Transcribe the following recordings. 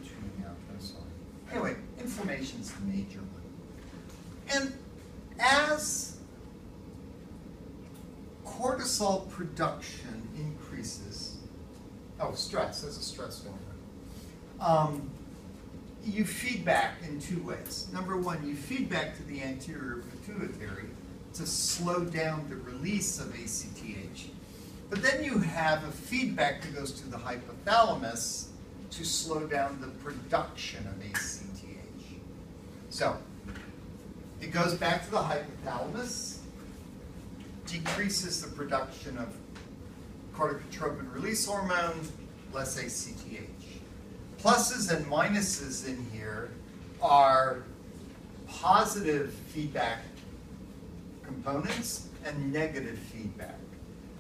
tuning out, I'm sorry. Anyway, inflammation's the major one. And as cortisol production increases, stress, there's a stress going on. You feed back in two ways. Number one, you feed back to the anterior pituitary to slow down the release of ACTH. But then you have a feedback that goes to the hypothalamus to slow down the production of ACTH. So, it goes back to the hypothalamus, decreases the production of corticotropin release hormone, less ACTH. Pluses and minuses in here are positive feedback components and negative feedback.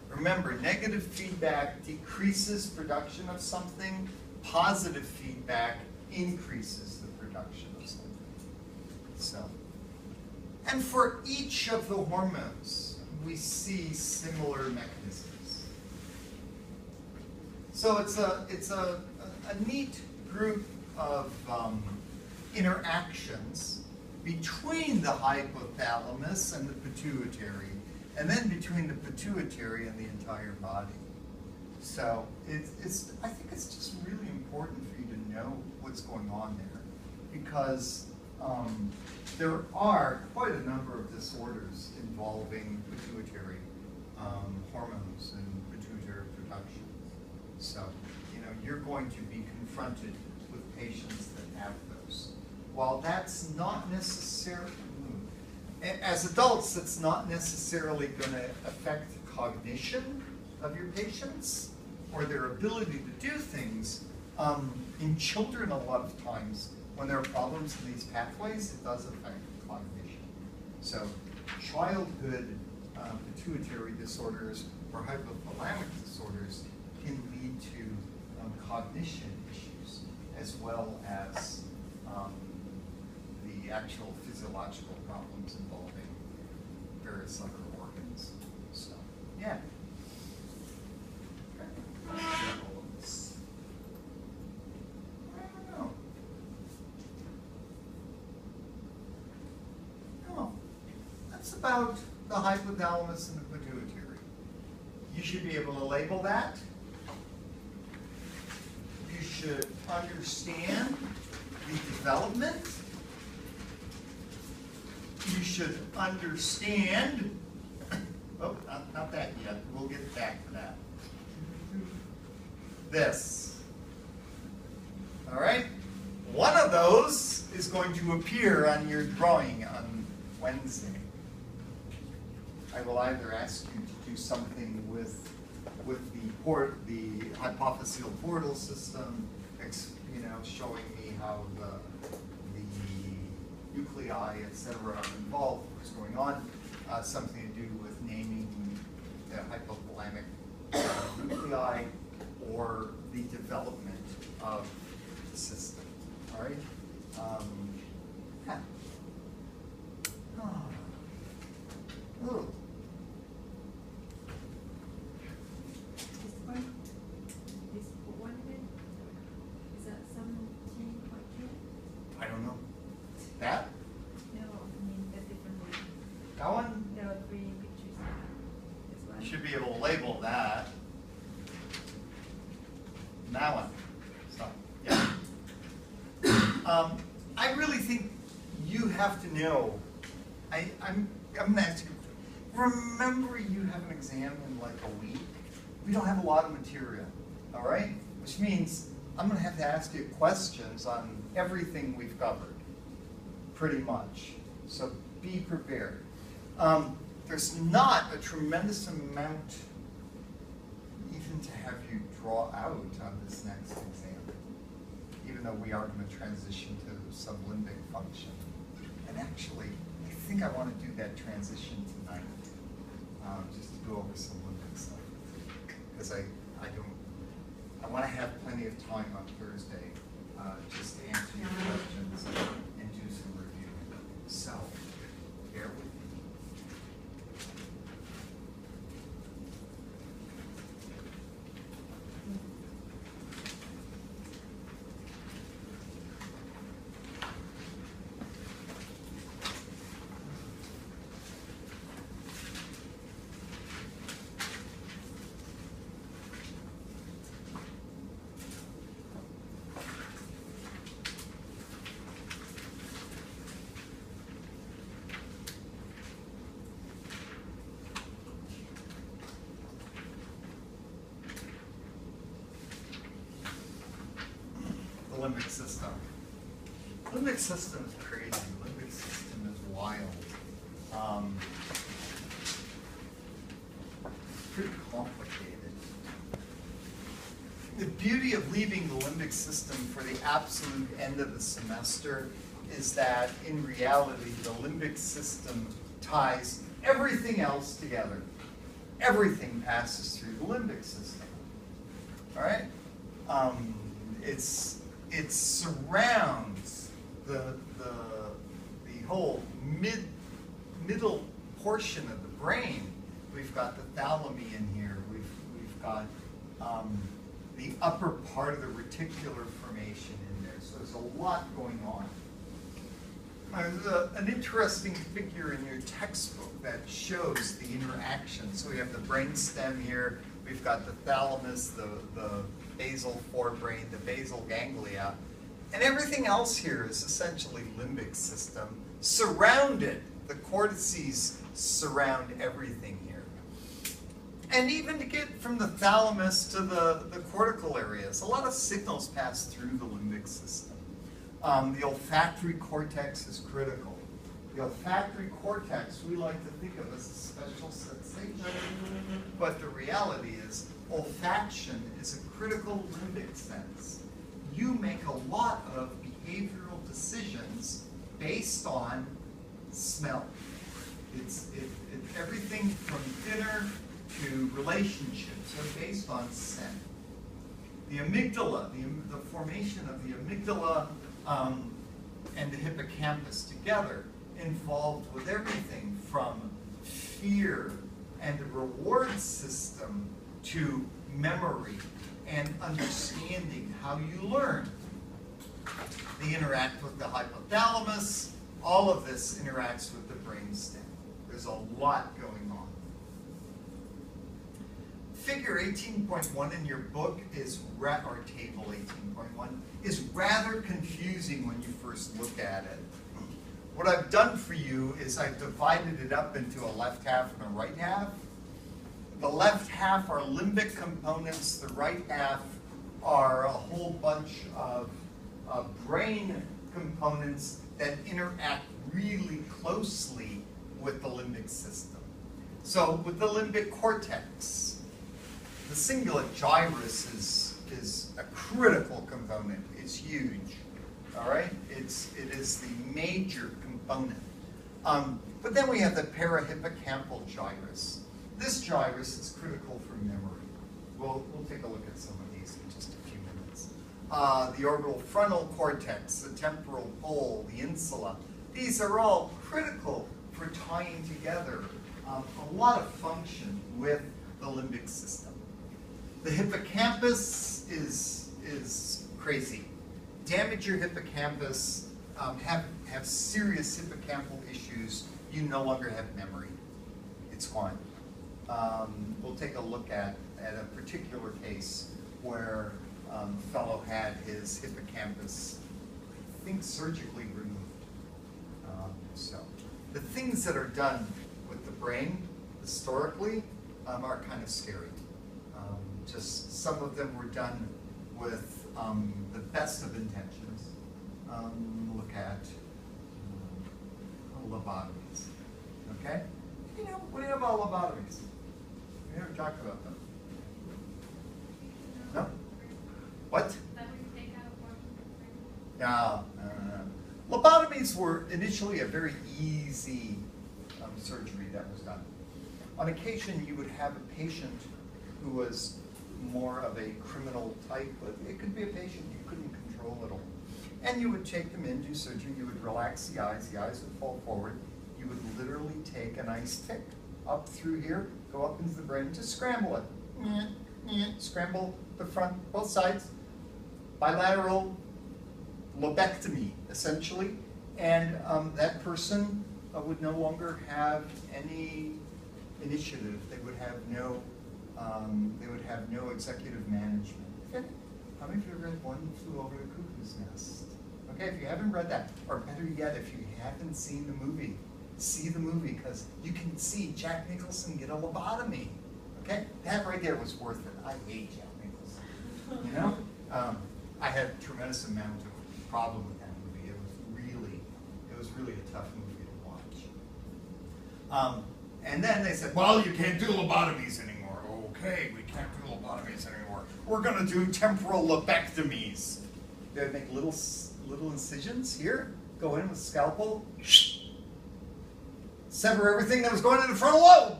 Remember, negative feedback decreases production of something, positive feedback increases the production of something. So, and for each of the hormones, we see similar mechanisms. So it's a neat group of interactions between the hypothalamus and the pituitary, and then between the pituitary and the entire body. So I think it's just really important for you to know what's going on there, because there are quite a number of disorders involving pituitary hormones and pituitary production. So, you're going to be confronted with patients that have those. While that's not necessarily, as adults, that's not necessarily going to affect cognition of your patients or their ability to do things. In children, a lot of times, when there are problems in these pathways, it does affect cognition. So, childhood pituitary disorders or hypothalamic disorders can lead to cognition issues, as well as the actual physiological problems involving various other organs. So, yeah. I don't know. No, that's about the hypothalamus and the pituitary. You should be able to label that. You should understand the development. You should understand, not that yet, we'll get back to that. This. All right? One of those is going to appear on your drawing on Wednesday. I will either ask you to do something with the hypophyseal portal system, showing me how the nuclei, etc., are involved, what's going on, something to do with naming the hypothalamic nuclei, or the development of the system. All right? Oh. I don't know. That? No, I mean the different one. That one? There are 3 pictures. This one. You should be able to label that. And that one. So, yeah. I really think you have to know. I'm going to ask you, remember you have an exam in like a week? We don't have a lot of material, all right? Which means I'm going to have to ask you questions on everything we've covered, pretty much. So be prepared. There's not a tremendous amount even to have you draw out on this next exam, even though we are going to transition to sublimbic function. And actually, I think I want to do that transition tonight, just to go over some limbic stuff, because I want to have plenty of time on Thursday just to answer your questions and do some review. So, bear with me. limbic system. Limbic system is crazy. Limbic system is wild. Pretty complicated. The beauty of leaving the limbic system for the absolute end of the semester is that in reality the limbic system ties everything else together. Everything passes through the limbic system. All right? It surrounds the whole middle portion of the brain. We've got the thalamy in here. We've got the upper part of the reticular formation in there. So there's a lot going on. There's an interesting figure in your textbook that shows the interaction. So we have the brain stem here. We've got the thalamus, the basal forebrain, the basal ganglia. And everything else here is essentially limbic system surrounded. The cortices surround everything here. And even to get from the thalamus to the cortical areas, a lot of signals pass through the limbic system. The olfactory cortex is critical. The olfactory cortex we like to think of as a special sensation. But the reality is olfaction is a critical limbic sense. You make a lot of behavioral decisions based on smell. It's everything from dinner to relationships are based on scent. The amygdala, the formation of the amygdala and the hippocampus together involved with everything from fear and the reward system to memory and understanding how you learn. They interact with the hypothalamus. All of this interacts with the brainstem. There's a lot going on. Figure 18.1 in your book is, or table 18.1, is rather confusing when you first look at it. What I've done for you is I've divided it up into a left half and a right half. The left half are limbic components. The right half are a whole bunch of brain components that interact really closely with the limbic system. So with the limbic cortex, the cingulate gyrus is a critical component. It's huge. All right? It is the major component. But then we have the parahippocampal gyrus. This gyrus is critical for memory. We'll take a look at some of these in just a few minutes. The orbital frontal cortex, the temporal pole, the insula. These are all critical for tying together a lot of function with the limbic system. The hippocampus is crazy. Damage your hippocampus, have serious hippocampal issues, you no longer have memory. It's gone. We'll take a look at a particular case where a fellow had his hippocampus, I think, surgically removed. So the things that are done with the brain historically are kind of scary. Just some of them were done with the best of intentions. Look at lobotomies. Okay? You know, what do you know about lobotomies? We never talked about them. No? What? No. Lobotomies were initially a very easy surgery that was done. On occasion, you would have a patient who was more of a criminal type, but it could be a patient you couldn't control at all. And you would take them in, do surgery, you would relax the eyes would fall forward. You would literally take a nice tick up through here, go up into the brain, just scramble it. Scramble the front, both sides. Bilateral lobectomy, essentially. And that person would no longer have any initiative. They would have no executive management. Okay. How many of you have read One Flew Over the Cuckoo's Nest? Okay, if you haven't read that, or better yet, if you haven't seen the movie, see the movie, because you can see Jack Nicholson get a lobotomy. Okay, that right there was worth it. I hate Jack Nicholson. You know, I had a tremendous amount of problem with that movie. It was really a tough movie to watch. And then they said, well, you can't do lobotomies anymore. Okay, we can't do lobotomies anymore. We're going to do temporal lobectomies. They would make little incisions here, go in with a scalpel, sever everything that was going in the frontal lobe.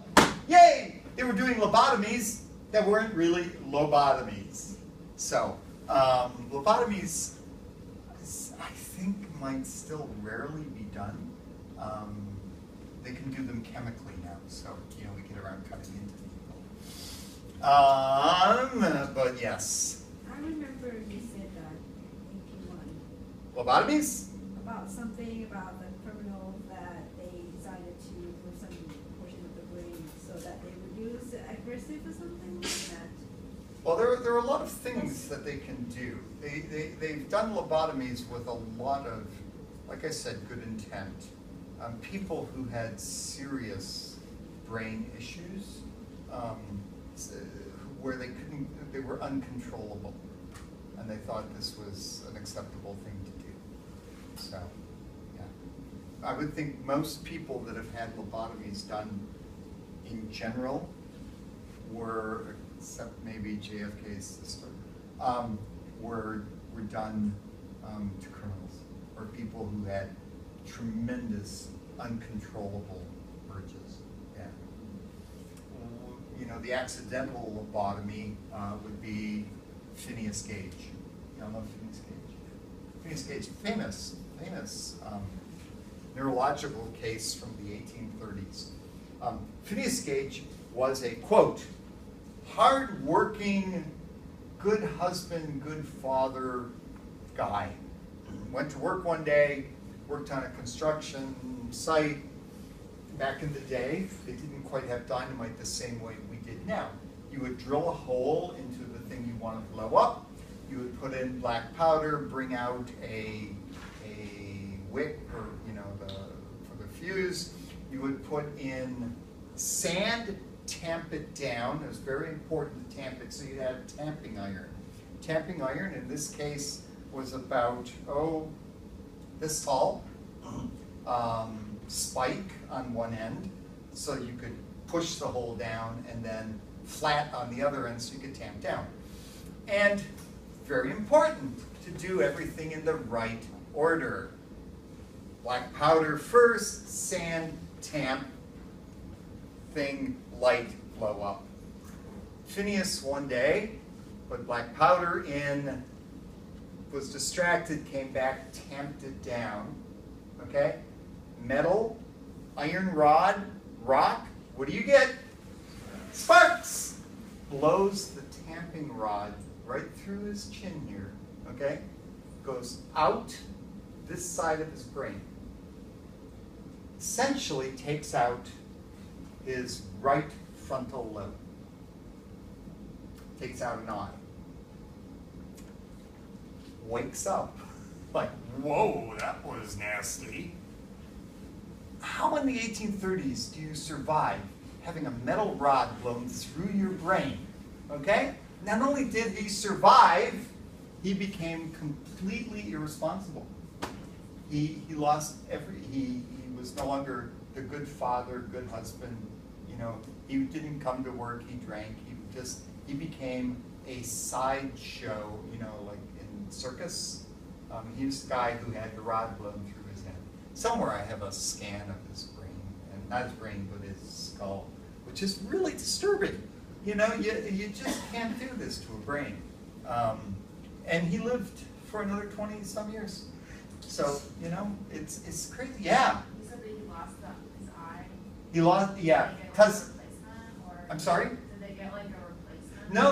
Yay! They were doing lobotomies that weren't really lobotomies. So, lobotomies, I think, might still rarely be done. They can do them chemically now, so we get around cutting into people. But yes. I remember you said that in P1 Lobotomies? about something about the criminal that they decided to remove some portion of the brain so that they reduce the aggressive or something like that. Well, there are a lot of things that they can do. They've done lobotomies with a lot of, like I said, good intent. People who had serious brain issues, where they were uncontrollable, and they thought this was an acceptable thing to do. So, yeah. I would think most people that have had lobotomies done in general were, except maybe JFK's sister, were done to criminals or people who had tremendous uncontrollable urges. Yeah. The accidental lobotomy would be Phineas Gage. You all know Phineas Gage? Phineas Gage, famous neurological case from the 1830s. Phineas Gage was a, quote, hard-working, good husband, good father guy. Went to work one day, worked on a construction site. Back in the day, they didn't quite have dynamite the same way we did now. You would drill a hole into the thing you want to blow up. You would put in black powder, bring out a wick or for the fuse. You would put in sand, tamp it down. It was very important to tamp it, so you had a tamping iron. Tamping iron in this case was about this tall. Spike on one end, so you could push the hole down, and then flat on the other end so you could tamp down. And very important to do everything in the right order. Black powder first, sand, tamp, thing, light, blow up. Phineas one day put black powder in, was distracted, came back, tamped it down, okay? Metal, iron rod, rock, what do you get? Sparks! Blows the tamping rod right through his chin here, okay? Goes out this side of his brain. Essentially takes out his right frontal lobe. Takes out an eye. Wakes up like, whoa, that was nasty. How in the 1830s do you survive having a metal rod blown through your brain? Okay? Not only did he survive, he became completely irresponsible. He lost he was no longer the good father, good husband. He didn't come to work, he drank, he became a sideshow, like in circus. He was the guy who had the rod blown through his head. Somewhere I have a scan of his brain, and not his brain, but his skull, which is really disturbing. You just can't do this to a brain. And he lived for another 20-some years. So, it's crazy. Yeah. You said that he lost his eye? He lost, yeah. Did they get, like, a Because, replacement, or I'm sorry? Did they get like a replacement? No.